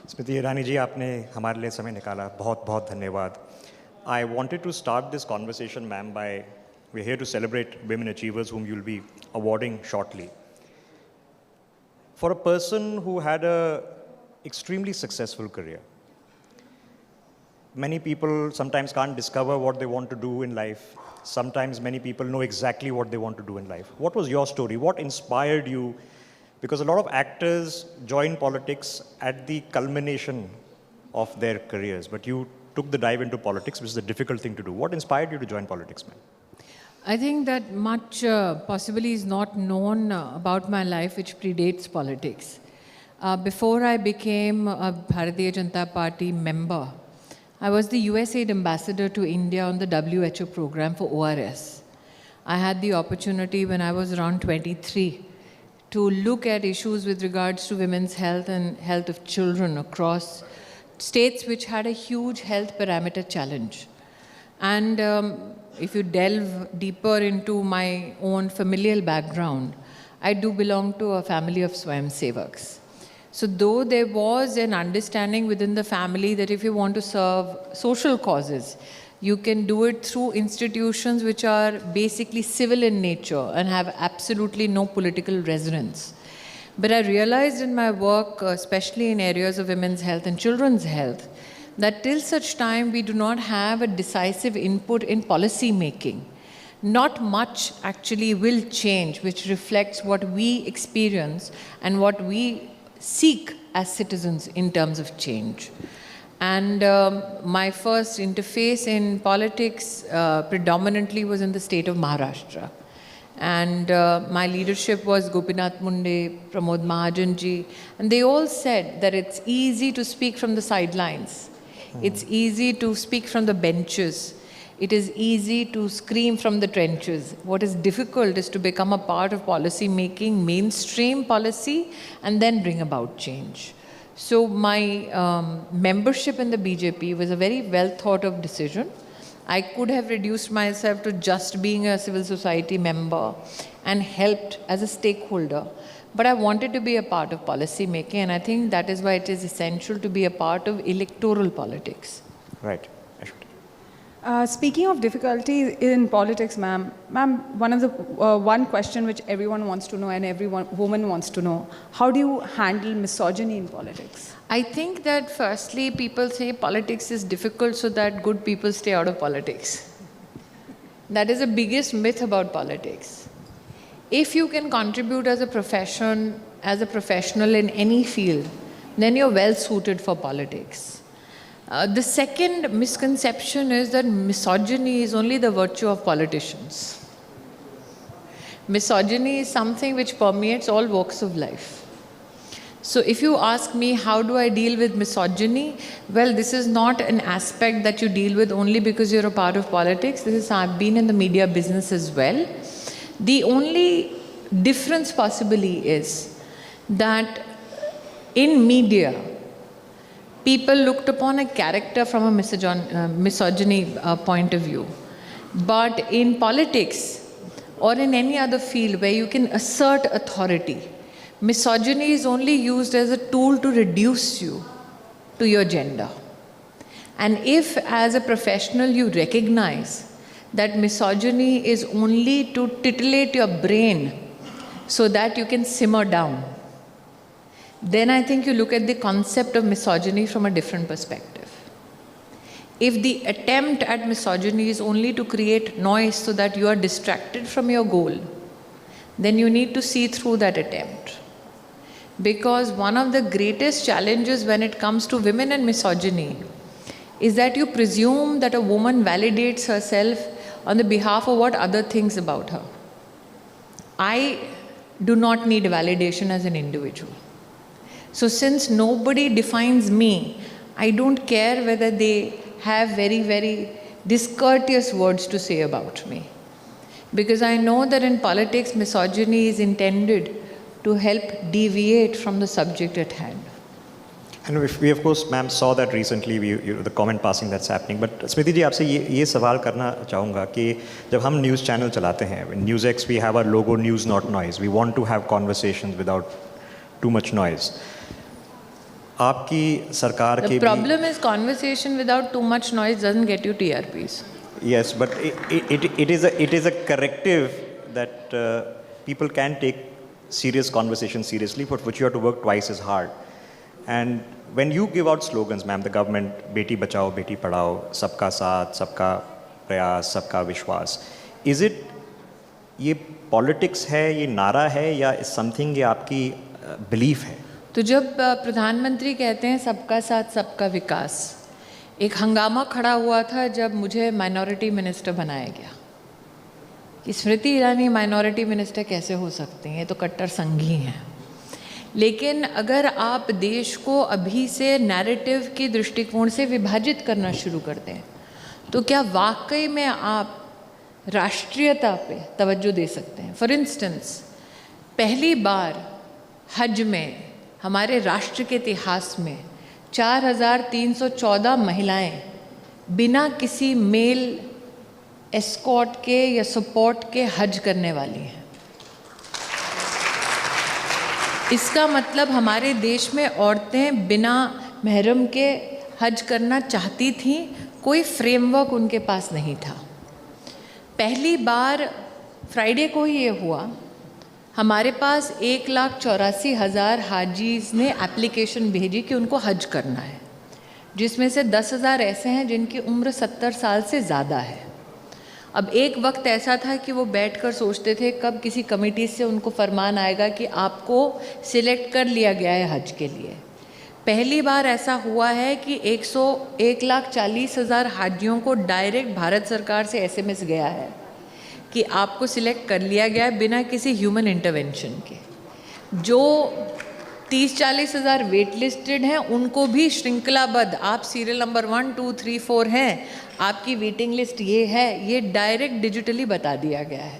स्मृति ईरानी जी, आपने हमारे लिए समय निकाला, बहुत बहुत धन्यवाद. I wanted to start this conversation, ma'am, by we're here to celebrate women achievers whom you'll be awarding shortly. For a person who had a extremely successful career, many people sometimes can't discover what they want to do in life. Sometimes many people know exactly what they want to do in life. What was your story? What inspired you? Because a lot of actors join politics at the culmination of their careers, but you took the dive into politics, which is a difficult thing to do. What inspired you to join politics, ma'am? I think that much possibly is not known about my life, which predates politics. Before I became a Bharatiya Janata Party member, I was the USAID ambassador to India on the WHO program for ORS. I had the opportunity when I was around 23 to look at issues with regards to women's health and health of children across states which had a huge health parameter challenge. And if you delve deeper into my own familial background, I do belong to a family of Swayamsevaks. So though there was an understanding within the family that if you want to serve social causes, you can do it through institutions which are basically civil in nature and have absolutely no political resonance. But I realized in my work, especially in areas of women's health and children's health, that till such time we do not have a decisive input in policy making, not much actually will change which reflects what we experience and what we seek as citizens in terms of change. And my first interface in politics predominantly was in the state of Maharashtra. And my leadership was Gopinath Munde, Pramod Mahajanji, and they all said that it's easy to speak from the sidelines. It's easy to speak from the benches. It is easy to scream from the trenches. What is difficult is to become a part of policy making, mainstream policy, and then bring about change. So my membership in the BJP was a very well thought of decision. I could have reduced myself to just being a civil society member and helped as a stakeholder. But I wanted to be a part of policy making, and I think that is why it is essential to be a part of electoral politics. Right. Speaking of difficulty in politics, ma'am, one question which everyone wants to know and every woman wants to know, how do you handle misogyny in politics? I think that firstly, people say politics is difficult so that good people stay out of politics. That is the biggest myth about politics. If you can contribute as a profession, as a professional in any field, then you're well suited for politics. The second misconception is that misogyny is only the virtue of politicians. Misogyny is something which permeates all walks of life. So if you ask me, how do I deal with misogyny? Well, this is not an aspect that you deal with only because you're a part of politics. I've been in the media business as well. The only difference possibly is that in media, people looked upon a character from a misogyny point of view. But in politics or in any other field where you can assert authority, misogyny is only used as a tool to reduce you to your gender. And if as a professional you recognize that misogyny is only to titillate your brain so that you can simmer down, then I think you look at the concept of misogyny from a different perspective. If the attempt at misogyny is only to create noise so that you are distracted from your goal, then you need to see through that attempt. Because one of the greatest challenges when it comes to women and misogyny is that you presume that a woman validates herself on the behalf of what other thinks about her. I do not need validation as an individual. So since nobody defines me, I don't care whether they have very, very discourteous words to say about me. Because I know that in politics, misogyny is intended to help deviate from the subject at hand. And we of course, ma'am, saw that recently, the comment passing that's happening. But Smriti ji, आपसे ये सवाल करना चाहूँगा कि जब हम news channel चलाते हैं, in NewsX we have our logo, news not noise. We want to have conversations without too much noise. आपकी सरकार The के problem is conversation without too much noise doesn't get you TRPs. Yes, but it is a corrective that people can take serious conversation seriously, for which you have to work twice as hard. And when you give out slogans, ma'am, the government, Beti Bachao, Beti Padhao, Sabka Saath, Sabka Prayas, Sabka Vishwas, is it ये politics है, ये नारा है, या something ये आपकी belief है? तो जब प्रधानमंत्री कहते हैं सबका साथ सबका विकास, एक हंगामा खड़ा हुआ था जब मुझे माइनॉरिटी मिनिस्टर बनाया गया कि स्मृति ईरानी माइनॉरिटी मिनिस्टर कैसे हो सकती हैं, ये तो कट्टर संघी हैं। लेकिन अगर आप देश को अभी से नैरेटिव के दृष्टिकोण से विभाजित करना शुरू कर दें, तो क्या वाकई में आप राष्ट्रीयता पे तवज्जो दे सकते हैं? फॉर इंस्टेंस, पहली बार हज में हमारे राष्ट्र के इतिहास में 4,314 महिलाएं बिना किसी मेल एस्कॉर्ट के या सपोर्ट के हज करने वाली हैं। इसका मतलब हमारे देश में औरतें बिना महरम के हज करना चाहती थीं, कोई फ्रेमवर्क उनके पास नहीं था। पहली बार फ्राइडे को ही ये हुआ, हमारे पास 1,84,000 हाजीज़ ने एप्लीकेशन भेजी कि उनको हज करना है, जिसमें से 10,000 ऐसे हैं जिनकी उम्र 70 साल से ज़्यादा है। अब एक वक्त ऐसा था कि वो बैठकर सोचते थे कब किसी कमेटी से उनको फरमान आएगा कि आपको सिलेक्ट कर लिया गया है हज के लिए। पहली बार ऐसा हुआ है कि 1,40,000 हाजियों को डायरेक्ट भारत सरकार से एसएमएस गया है कि आपको सिलेक्ट कर लिया गया है बिना किसी ह्यूमन इंटरवेंशन के। जो 30-40,000 वेट लिस्टेड हैं उनको भी श्रृंखलाबद्ध, आप सीरियल नंबर 1, 2, 3, 4 हैं, आपकी वेटिंग लिस्ट ये है, ये डायरेक्ट डिजिटली बता दिया गया है।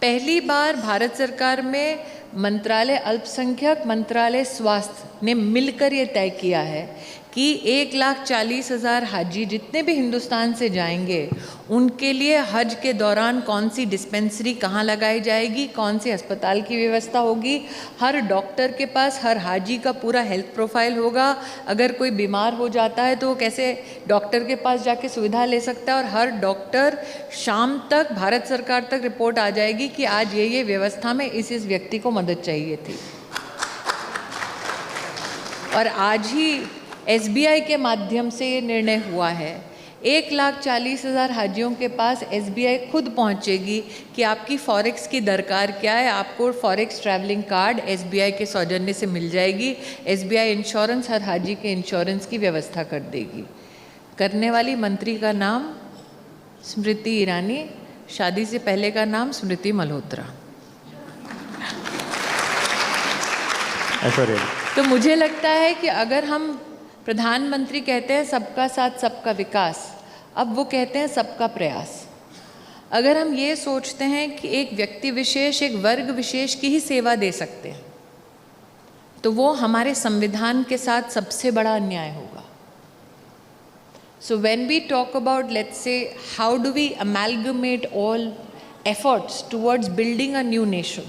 पहली बार भारत सरकार में मंत्रालय अल्पसंख्यक, मंत्रालय स्वास्थ्य ने मिलकर ये तय किया है कि 1,40,000 हाजी जितने भी हिंदुस्तान से जाएंगे उनके लिए हज के दौरान कौन सी डिस्पेंसरी कहाँ लगाई जाएगी, कौन से अस्पताल की व्यवस्था होगी, हर डॉक्टर के पास हर हाजी का पूरा हेल्थ प्रोफाइल होगा, अगर कोई बीमार हो जाता है तो वो कैसे डॉक्टर के पास जाके सुविधा ले सकता है, और हर डॉक्टर शाम तक भारत सरकार तक रिपोर्ट आ जाएगी कि आज ये व्यवस्था में इस व्यक्ति को मदद चाहिए थी। और आज ही एसबीआई के माध्यम से ये निर्णय हुआ है, 1,40,000 हाजियों के पास एसबीआई खुद पहुंचेगी कि आपकी फॉरेक्स की दरकार क्या है, आपको फॉरेक्स ट्रैवलिंग कार्ड एसबीआई के सौजन्य से मिल जाएगी। एसबीआई इंश्योरेंस हर हाजी के इंश्योरेंस की व्यवस्था कर देगी। करने वाली मंत्री का नाम स्मृति ईरानी, शादी से पहले का नाम स्मृति मल्होत्रा। तो मुझे लगता है कि अगर हम प्रधानमंत्री कहते हैं सबका साथ सबका विकास, अब वो कहते हैं सबका प्रयास। अगर हम ये सोचते हैं कि एक व्यक्ति विशेष, एक वर्ग विशेष की ही सेवा दे सकते हैं, तो वो हमारे संविधान के साथ सबसे बड़ा अन्याय होगा। So when we talk about, let's say, how do we amalgamate all efforts towards building a new nation,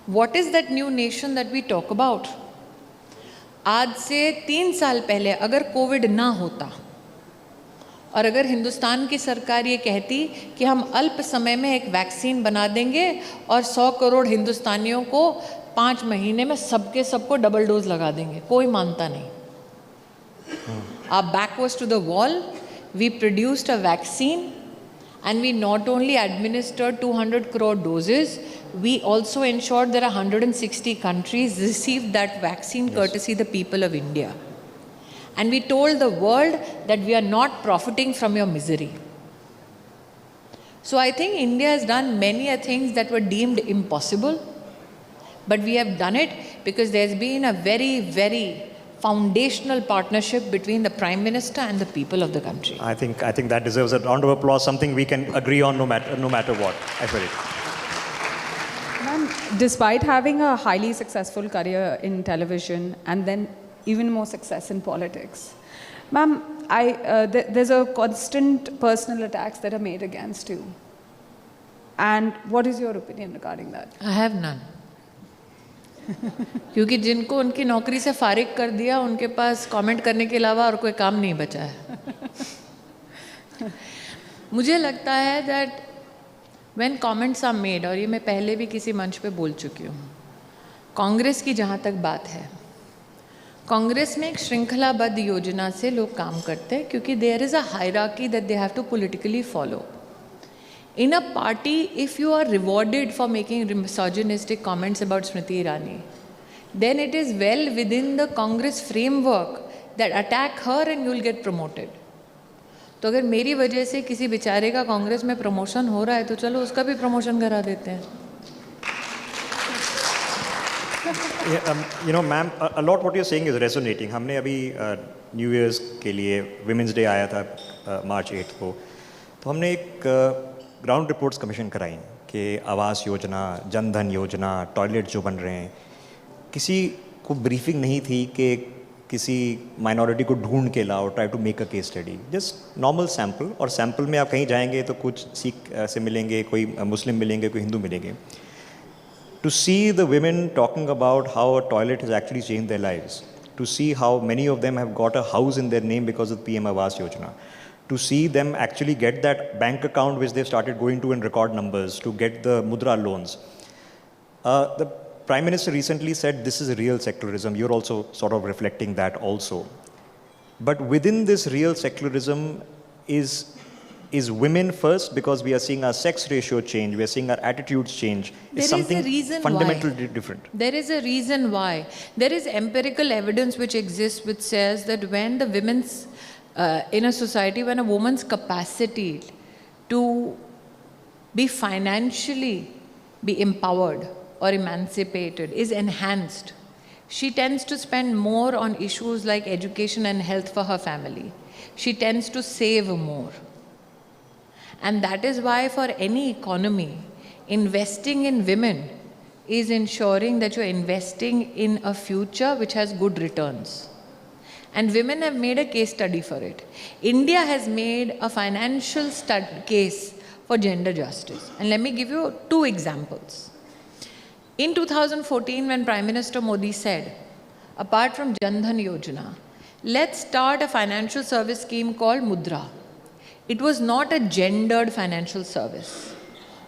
what is that new nation that we talk about? आज से 3 साल पहले अगर कोविड ना होता और अगर हिंदुस्तान की सरकार ये कहती कि हम अल्प समय में एक वैक्सीन बना देंगे और 100 करोड़ हिंदुस्तानियों को 5 महीने में सबको डबल डोज लगा देंगे, कोई मानता नहीं। Our back was to the wall. We produced a vaccine and we not only administered 200 crore doses, we also ensured that 160 countries received that vaccine courtesy the people of India. And we told the world that we are not profiting from your misery. So I think India has done many things that were deemed impossible, but we have done it because there's been a very, very foundational partnership between the Prime Minister and the people of the country. I think that deserves a round of applause, something we can agree on no matter what. I feel it. Ma'am, despite having a highly successful career in television and then even more success in politics, ma'am, there's a constant personal attacks that are made against you. And what is your opinion regarding that? I have none. क्योंकि जिनको उनकी नौकरी से फारिग कर दिया उनके पास comment करने के अलावा और कोई काम नहीं बचा है. मुझे लगता है that when comments are made, और ये मैं पहले भी किसी मंच पे बोल चुकी हूँ, कांग्रेस की जहाँ तक बात है, कांग्रेस में एक श्रृंखलाबद्ध योजना से लोग काम करते हैं क्योंकि there is a hierarchy that they have to politically follow. In a party, if you are rewarded for making misogynistic comments about Smriti Irani, then it is well within the Congress framework that attack her and you will get promoted. तो अगर मेरी वजह से किसी बेचारे का कांग्रेस में promotion हो रहा है तो चलो उसका भी प्रमोशन करा देते हैं. You know, ma'am, a lot what you're saying is resonating. हमने अभी न्यू ईयर्स के लिए विमेंस डे आया था मार्च 8 को, तो हमने एक ग्राउंड रिपोर्ट्स कमीशन कराई कि आवास योजना, जन धन योजना, टॉयलेट जो बन रहे हैं, किसी को ब्रीफिंग नहीं थी कि किसी माइनॉरिटी को ढूंढ के लाओ, try to make a case study, just normal sample. और सैम्पल में आप कहीं जाएंगे तो कुछ सिख से मिलेंगे, कोई मुस्लिम मिलेंगे, कोई हिंदू मिलेंगे. To see the women talking about how a toilet has actually changed their lives, to see how many of them have got a house in their name because of PM Awas Yojana, to see them actually get that bank account which they've started going to in record numbers, to get the Mudra loans. The Prime Minister recently said this is real secularism. You're also sort of reflecting that also. But within this real secularism is women first, because we are seeing our sex ratio change, we are seeing our attitudes change. There is something is a reason fundamentally different. There is a reason why. There is empirical evidence which exists which says that when the women's, in a society, when a woman's capacity to be financially be empowered or emancipated is enhanced, she tends to spend more on issues like education and health for her family. She tends to save more. And that is why for any economy, investing in women is ensuring that you're investing in a future which has good returns. And women have made a case study for it. India has made a financial case for gender justice. And let me give you 2 examples. In 2014, when Prime Minister Modi said, apart from Jan Dhan Yojana, let's start a financial service scheme called Mudra. It was not a gendered financial service.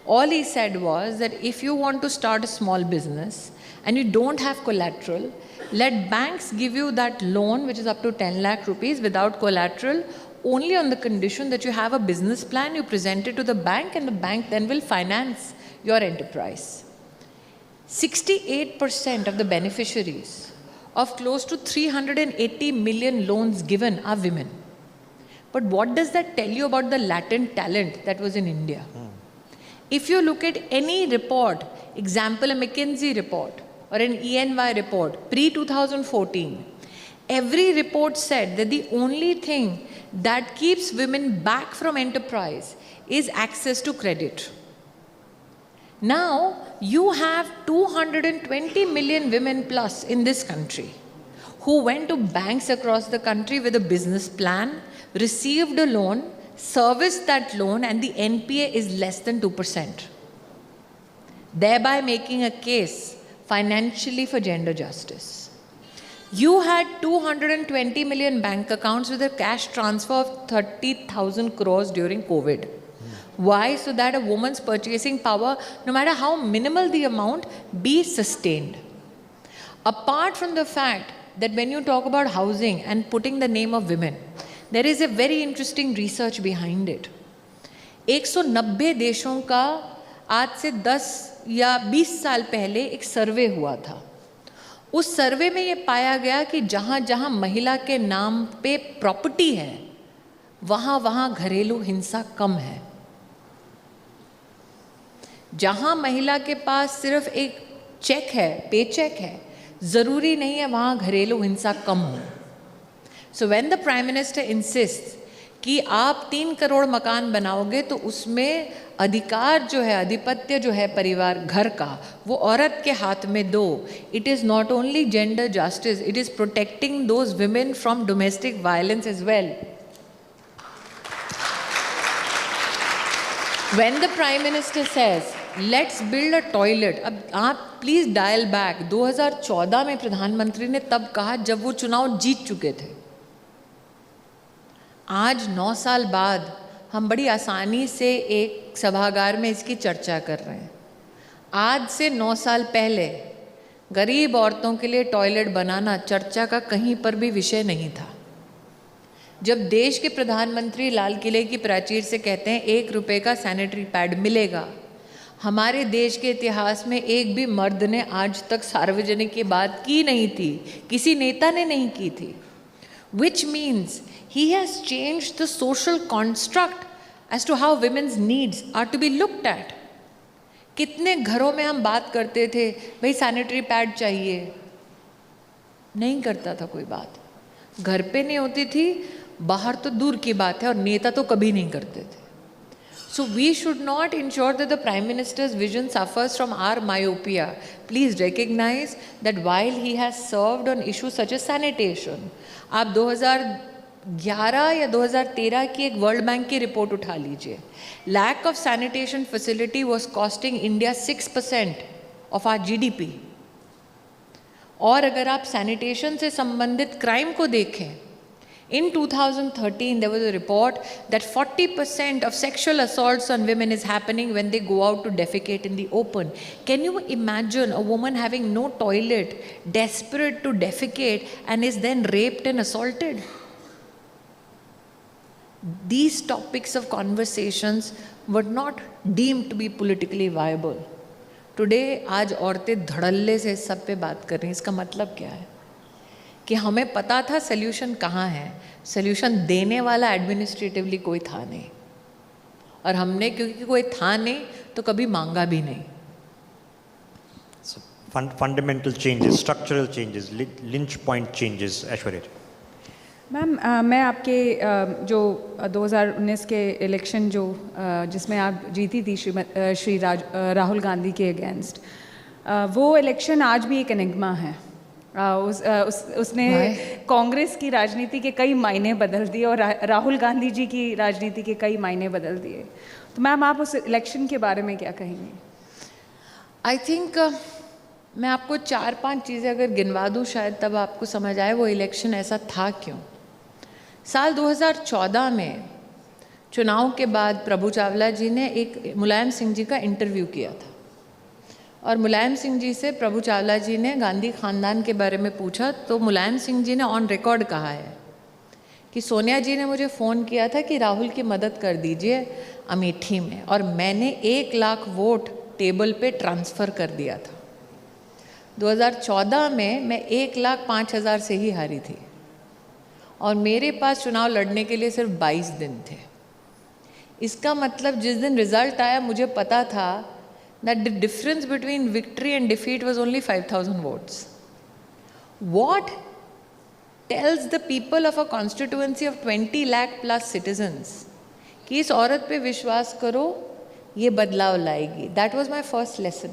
All he said was that if you want to start a small business and you don't have collateral, let banks give you that loan which is up to 10 lakh rupees without collateral, only on the condition that you have a business plan, you present it to the bank and the bank then will finance your enterprise. 68% of the beneficiaries of close to 380 million loans given are women. But what does that tell you about the latent talent that was in India? If you look at any report, example a McKinsey report or an EY report, pre-2014, every report said that the only thing that keeps women back from enterprise is access to credit. Now, you have 220 million women plus in this country who went to banks across the country with a business plan, received a loan, serviced that loan, and the NPA is less than 2%, thereby making a case financially for gender justice. You had 220 million bank accounts with a cash transfer of 30,000 crores during COVID. Why? So that a woman's purchasing power, no matter how minimal the amount, be sustained. Apart from the fact that when you talk about housing and putting the name of women, there is a very interesting research behind it. 190 देशों का आज से 10 या 20 साल पहले एक सर्वे हुआ था. उस सर्वे में ये पाया गया कि जहाँ जहाँ महिला के नाम पे प्रॉपर्टी है, वहाँ वहाँ घरेलू हिंसा कम है. जहाँ महिला के पास सिर्फ एक चेक है, पे चेक है, ज़रूरी नहीं है वहाँ घरेलू हिंसा कम हो. So when the Prime Minister insists कि आप 3 करोड़ मकान बनाओगे तो उसमें अधिकार जो है, आधिपत्य जो है परिवार घर का, वो औरत के हाथ में दो. It is not only gender justice, it is protecting those women from domestic violence as well. When the Prime Minister says let's build a toilet. अब आप प्लीज डायल बैक, 2014 में प्रधानमंत्री ने तब कहा जब वो चुनाव जीत चुके थे। आज 9 साल बाद हम बड़ी आसानी से एक सभागार में इसकी चर्चा कर रहे हैं। आज से 9 साल पहले गरीब औरतों के लिए टॉयलेट बनाना चर्चा का कहीं पर भी विषय नहीं था। जब देश के प्रधानमंत्री लाल किले की प्राचीर से कहते हैं 1 रुपए का सैनिटरी पैड मिलेगा, हमारे देश के इतिहास में एक भी मर्द ने आज तक सार्वजनिक ये बात की नहीं थी, किसी नेता ने नहीं की थी। Which means he has changed the social construct as to how women's needs are to be looked at. कितने घरों में हम बात करते थे भाई सैनिटरी पैड चाहिए, नहीं करता था कोई बात, घर पे नहीं होती थी, बाहर तो दूर की बात है, और नेता तो कभी नहीं करते थे। So we should not ensure that the Prime Minister's vision suffers from our myopia. Please recognize that while he has served on issues such as sanitation, आप 2011 या 2013 की एक वर्ल्ड बैंक की रिपोर्ट उठा लीजिए, lack of sanitation facility was costing India 6% of our GDP। और अगर आप सैनिटेशन से संबंधित क्राइम को देखें, in 2013 there was a report that 40% of sexual assaults on women is happening when they go out to defecate in the open. Can you imagine a woman having no toilet, desperate to defecate, and is then raped and assaulted? These topics of conversations were not deemed to be politically viable. Today आज औरतें धड़ल्ले से इस सब पे बात कर रही हैं। इसका मतलब क्या है कि हमें पता था सल्यूशन कहाँ है, सल्यूशन देने वाला एडमिनिस्ट्रेटिवली कोई था नहीं, और हमने क्योंकि कोई था नहीं तो कभी मांगा भी नहीं। Fundamental changes, structural changes, lynch point changes, Aishwarya ji. Ma'am मैं आपके जो 2019 के इलेक्शन जो जिसमें आप जीती थी श्री राहुल गांधी के अगेंस्ट, वो इलेक्शन आज भी एक एनिग्मा है। उसने कांग्रेस की राजनीति के कई मायने बदल दिए और राहुल गांधी जी की राजनीति के कई मायने बदल दिए। तो मैम आप उस इलेक्शन के बारे में क्या कहेंगे? आई थिंक मैं आपको 4-5 चीज़ें अगर गिनवा दूँ शायद तब आपको समझ आए वो इलेक्शन ऐसा था क्यों। साल 2014 में चुनाव के बाद प्रभु चावला जी ने एक मुलायम सिंह जी का इंटरव्यू किया था, और मुलायम सिंह जी से प्रभु चावला जी ने गांधी खानदान के बारे में पूछा, तो मुलायम सिंह जी ने ऑन रिकॉर्ड कहा है कि सोनिया जी ने मुझे फ़ोन किया था कि राहुल की मदद कर दीजिए अमेठी में, और मैंने 1 लाख वोट टेबल पे ट्रांसफ़र कर दिया था। 2014 में मैं 1,05,000 से ही हारी थी, और मेरे पास चुनाव लड़ने के लिए सिर्फ 22 दिन थे। इसका मतलब जिस दिन रिज़ल्ट आया मुझे पता था that the difference between victory and defeat was only 5,000 votes. What tells the people of a constituency of 20 lakh plus citizens कि इस औरत पे विश्वास करो, ये बदलाव लाएगी? That was my first lesson.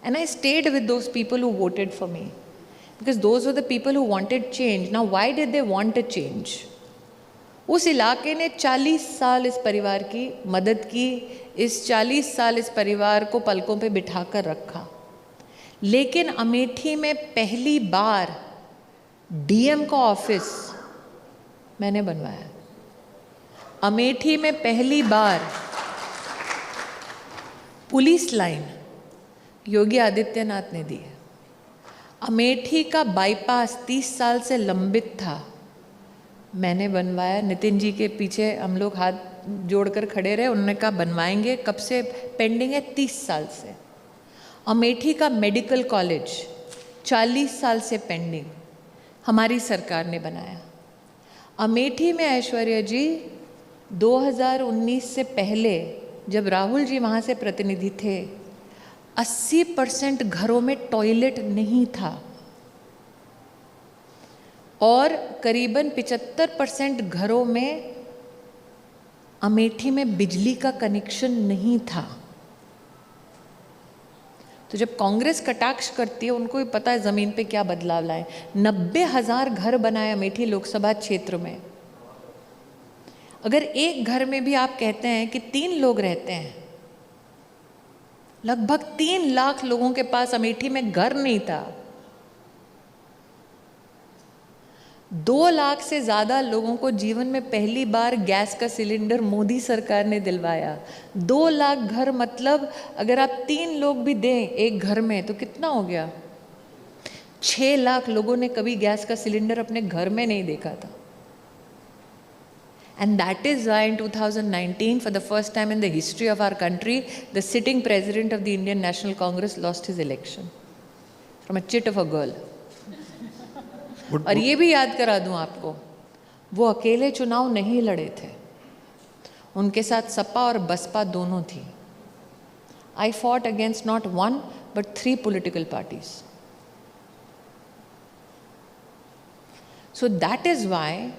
And I stayed with those people who voted for me, because those were the people who wanted change. Now, why did they want a change? उस इलाके ने 40 साल इस परिवार की मदद की, इस 40 साल इस परिवार को पलकों पे बिठाकर रखा। लेकिन अमेठी में पहली बार DM का ऑफिस मैंने बनवाया। अमेठी में पहली बार पुलिस लाइन योगी आदित्यनाथ ने दी है। अमेठी का बाईपास 30 साल से लंबित था, मैंने बनवाया। नितिन जी के पीछे हम लोग हाथ जोड़कर खड़े रहे, उन्होंने कहा बनवाएंगे। कब से पेंडिंग है? 30 साल से। अमेठी का मेडिकल कॉलेज 40 साल से पेंडिंग, हमारी सरकार ने बनाया। अमेठी में ऐश्वर्या जी 2019 से पहले जब राहुल जी वहाँ से प्रतिनिधि थे, 80% घरों में टॉयलेट नहीं था, और करीबन 75% घरों में अमेठी में बिजली का कनेक्शन नहीं था। तो जब कांग्रेस कटाक्ष करती है, उनको भी पता है ज़मीन पे क्या बदलाव लाए। 90,000 घर बनाए अमेठी लोकसभा क्षेत्र में। अगर एक घर में भी आप कहते हैं कि 3 लोग रहते हैं, लगभग 3 लाख लोगों के पास अमेठी में घर नहीं था। 2 लाख से ज़्यादा लोगों को जीवन में पहली बार गैस का सिलेंडर मोदी सरकार ने दिलवाया। 2 लाख घर मतलब अगर आप 3 लोग भी दें एक घर में तो कितना हो गया? 6 लाख लोगों ने कभी गैस का सिलेंडर अपने घर में नहीं देखा था। And that is why in 2019, for the first time in the history of our country, the sitting president of the Indian National Congress lost his election from a chit of a girl. और ये भी याद करा दूं आपको, वो अकेले चुनाव नहीं लड़े थे, उनके साथ सपा और बसपा दोनों थी। I fought against not one but 3 political parties. So that is why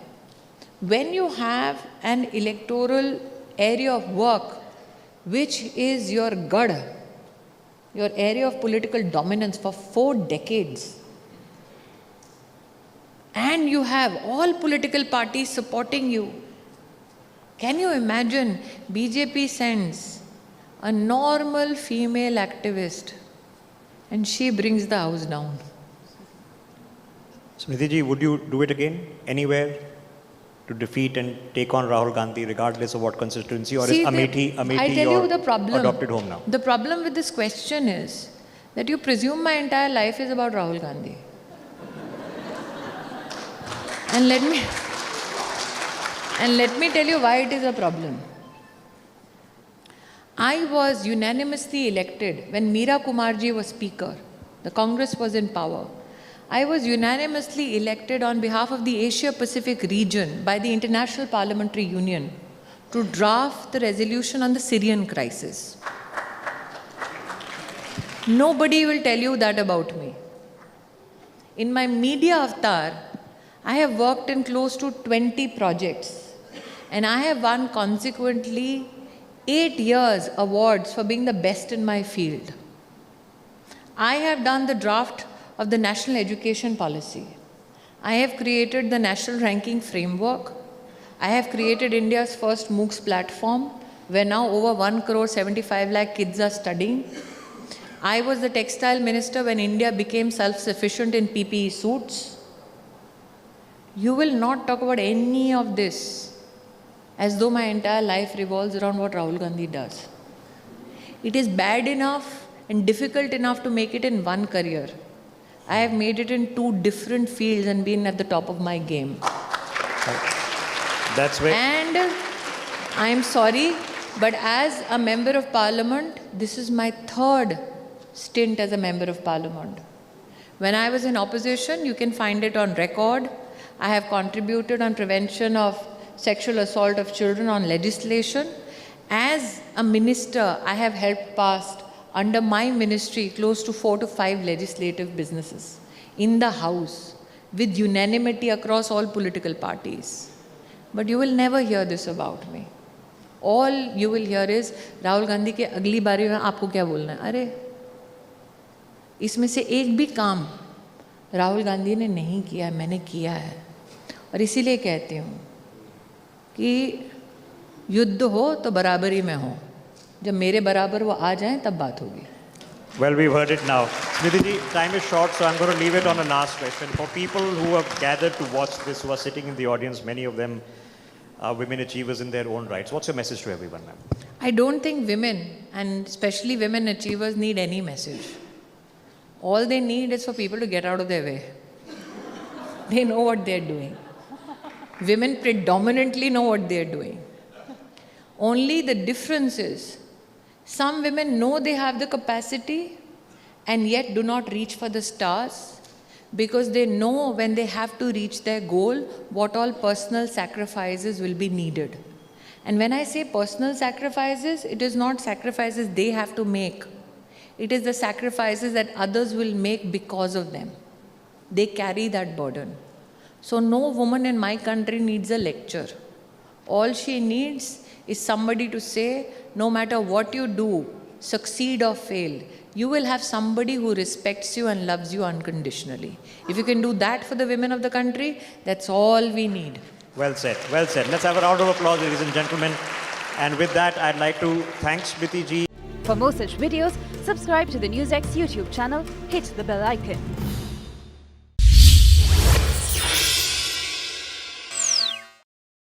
when you have an electoral area of work which is your gad, your area of political dominance for 4 decades, and you have all political parties supporting you, can you imagine BJP sends a normal female activist and she brings the house down? Smriti ji, would you do it again anywhere to defeat and take on Rahul Gandhi regardless of what constituency, or See, is Amethi I tell your you the problem. adopted home now? The problem with this question is that you presume my entire life is about Rahul Gandhi. And let me tell you why it is a problem. I was unanimously elected when Meera Kumarji was speaker. The Congress was in power. I was unanimously elected on behalf of the Asia Pacific region by the International Parliamentary Union to draft the resolution on the Syrian crisis. Nobody will tell you that about me. In my media avatar, I have worked in close to 20 projects, and I have won consequently 8 years awards for being the best in my field. I have done the draft of the National Education Policy. I have created the National Ranking Framework. I have created India's first MOOCs platform, where now over 1.75 crore kids are studying. I was the textile minister when India became self-sufficient in PPE suits. You will not talk about any of this as though my entire life revolves around what Rahul Gandhi does. It is bad enough and difficult enough to make it in one career. I have made it in 2 different fields and been at the top of my game. That's where. And I am sorry, but as a member of parliament, this is my 3rd stint as a member of parliament. When I was in opposition, you can find it on record, I have contributed on prevention of sexual assault of children on legislation. As a minister, I have helped pass under my ministry close to 4 to 5 legislative businesses in the House with unanimity across all political parties. But you will never hear this about me. All you will hear is Rahul Gandhi के अगली बारी में आपको क्या बोलना है? अरे इसमें से एक भी काम राहुल गांधी ने नहीं किया है, मैंने किया है। और इसीलिए कहती हूँ कि युद्ध हो तो बराबरी में हो, जब मेरे बराबर वो आ जाएं तब बात होगी। Well, we've heard it now. Smriti ji, time is short, so I'm going to leave it on a last question. For people who have gathered to watch this, who are sitting in the audience, many of them are women achievers in their own rights. What's your message to everyone, ma'am? I don't think women, and especially women achievers, need any message. All they need is for people to get out of their way. They know what they're doing. Women predominantly know what they're doing. Only the difference is, some women know they have the capacity and yet do not reach for the stars because they know when they have to reach their goal, what all personal sacrifices will be needed. And when I say personal sacrifices, it is not sacrifices they have to make. It is the sacrifices that others will make because of them. They carry that burden. So no woman in my country needs a lecture. All she needs is somebody to say, no matter what you do, succeed or fail, you will have somebody who respects you and loves you unconditionally. If you can do that for the women of the country, that's all we need. Well said, well said. Let's have a round of applause, ladies and gentlemen. And with that, I'd like to thank Smriti ji. For more such videos, Subscribe to the NewsX YouTube channel, hit the bell icon.